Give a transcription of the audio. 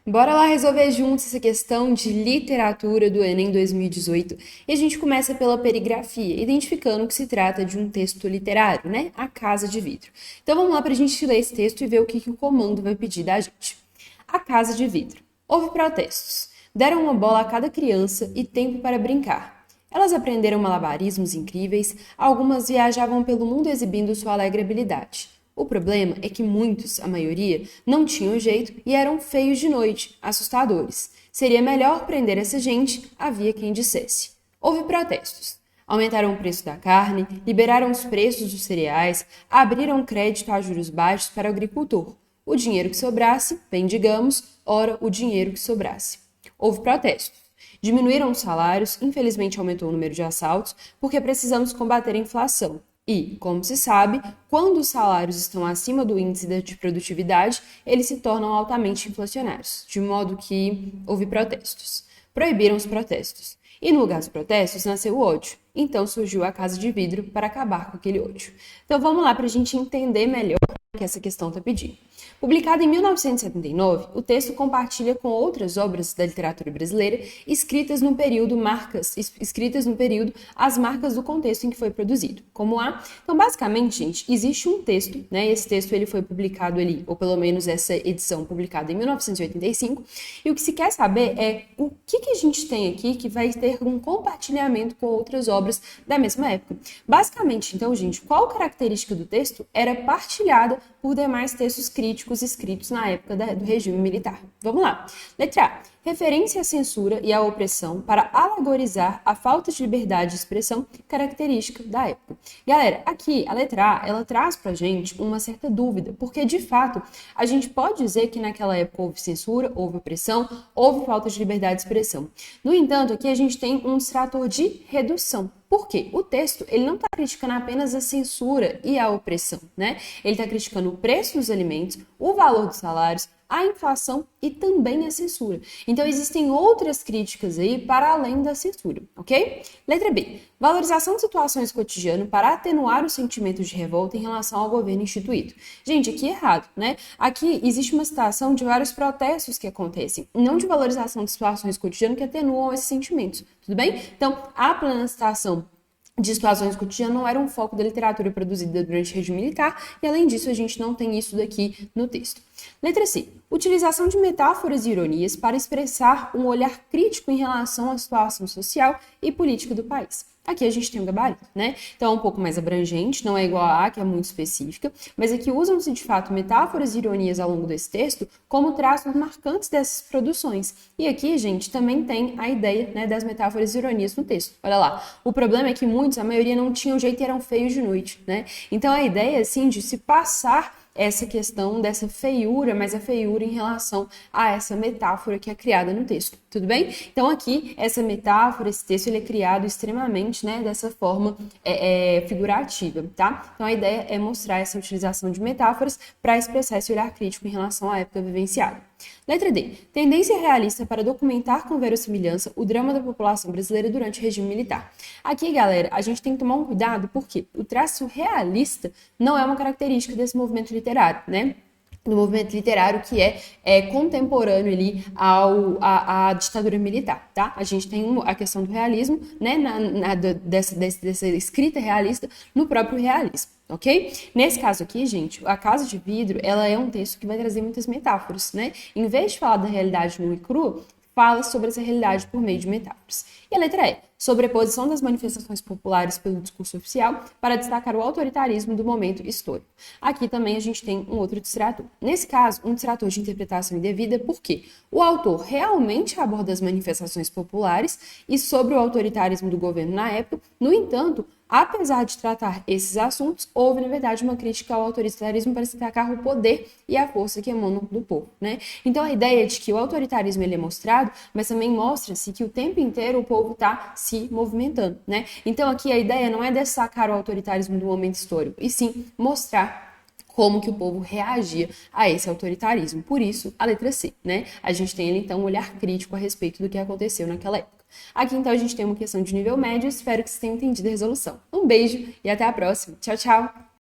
Bora lá resolver juntos essa questão de literatura do Enem 2018. E a gente começa pela perigrafia, identificando que se trata de um texto literário, né? A Casa de Vidro. Então vamos lá para a gente ler esse texto e ver o que o comando vai pedir da gente. A Casa de Vidro. Houve protestos. Deram uma bola a cada criança e tempo para brincar. Elas aprenderam malabarismos incríveis, algumas viajavam pelo mundo exibindo sua alegre habilidade. O problema é que muitos, a maioria, não tinham jeito e eram feios de noite, assustadores. Seria melhor prender essa gente, havia quem dissesse. Houve protestos. Aumentaram o preço da carne, liberaram os preços dos cereais, abriram crédito a juros baixos para o agricultor. O dinheiro que sobrasse, bem digamos, ora o dinheiro que sobrasse. Houve protestos. Diminuíram os salários, infelizmente aumentou o número de assaltos, porque precisamos combater a inflação. E, como se sabe, quando os salários estão acima do índice de produtividade, eles se tornam altamente inflacionários, de modo que houve protestos. Proibiram os protestos. E no lugar dos protestos nasceu o ódio. Então surgiu a Casa de Vidro para acabar com aquele ódio. Então vamos lá para a gente entender melhor o que essa questão está pedindo. Publicado em 1979, o texto compartilha com outras obras da literatura brasileira escritas no período as marcas do contexto em que foi produzido. Como há? Então, basicamente, gente, existe um texto, né? Esse texto ele foi publicado ali, ou pelo menos essa edição publicada em 1985, e o que se quer saber é o que a gente tem aqui que vai ter um compartilhamento com outras obras da mesma época. Basicamente, então, gente, qual característica do texto era partilhada por demais textos críticos escritos na época do regime militar. Vamos lá. Letra A. Referência à censura e à opressão para alegorizar a falta de liberdade de expressão característica da época. Galera, aqui a letra A, ela traz pra gente uma certa dúvida, porque de fato a gente pode dizer que naquela época houve censura, houve opressão, houve falta de liberdade de expressão. No entanto, aqui a gente tem um distrator de redução. Por quê? O texto ele não está criticando apenas a censura e a opressão, né? Ele está criticando o preço dos alimentos, o valor dos salários, a inflação e também a censura. Então, existem outras críticas aí para além da censura, ok? Letra B. Valorização de situações cotidianas para atenuar o sentimento de revolta em relação ao governo instituído. Gente, aqui é errado, né? Aqui existe uma situação de vários protestos que acontecem, não de valorização de situações cotidianas que atenuam esses sentimentos, tudo bem? Então, a plena citação de situações cotidianas não era um foco da literatura produzida durante o regime militar e, além disso, a gente não tem isso daqui no texto. Letra C. Utilização de metáforas e ironias para expressar um olhar crítico em relação à situação social e política do país. Aqui a gente tem um gabarito, né? Então é um pouco mais abrangente, não é igual a que é muito específica, mas aqui usam-se de fato metáforas e ironias ao longo desse texto como traços marcantes dessas produções. E aqui, gente, também tem a ideia, né, das metáforas e ironias no texto. Olha lá, o problema é que muitos, a maioria não tinham jeito e eram feios de noite, né? Então a ideia, assim, de se passar essa questão dessa feiura, mas a feiura em relação a essa metáfora que é criada no texto, tudo bem? Então aqui, essa metáfora, esse texto, ele é criado extremamente, né, dessa forma figurativa, tá? Então a ideia é mostrar essa utilização de metáforas para expressar esse olhar crítico em relação à época vivenciada. Letra D. Tendência realista para documentar com verossimilhança o drama da população brasileira durante o regime militar. Aqui, galera, a gente tem que tomar um cuidado porque o traço realista não é uma característica desse movimento literário, né? Do movimento literário que é contemporâneo ali à ditadura militar, tá? A gente tem a questão do realismo, né, dessa escrita realista no próprio realismo, ok? Nesse caso aqui, gente, a Casa de Vidro, ela é um texto que vai trazer muitas metáforas, né? Em vez de falar da realidade nua e crua, fala sobre essa realidade por meio de metáforas. E a letra E. Sobreposição das manifestações populares pelo discurso oficial para destacar o autoritarismo do momento histórico. Aqui também a gente tem um outro distrator. Nesse caso, um distrator de interpretação indevida, porque o autor realmente aborda as manifestações populares e sobre o autoritarismo do governo na época. No entanto, apesar de tratar esses assuntos, houve, na verdade, uma crítica ao autoritarismo para destacar o poder e a força que emanam do povo, né? Então, a ideia de que o autoritarismo ele é mostrado, mas também mostra-se que o tempo inteiro o povo está se movimentando, né? Então, aqui a ideia não é destacar o autoritarismo do momento histórico, e sim mostrar como que o povo reagia a esse autoritarismo. Por isso, a letra C, né? A gente tem ali, então, um olhar crítico a respeito do que aconteceu naquela época. Aqui, então, a gente tem uma questão de nível médio. Espero que vocês tenham entendido a resolução. Um beijo e até a próxima. Tchau, tchau!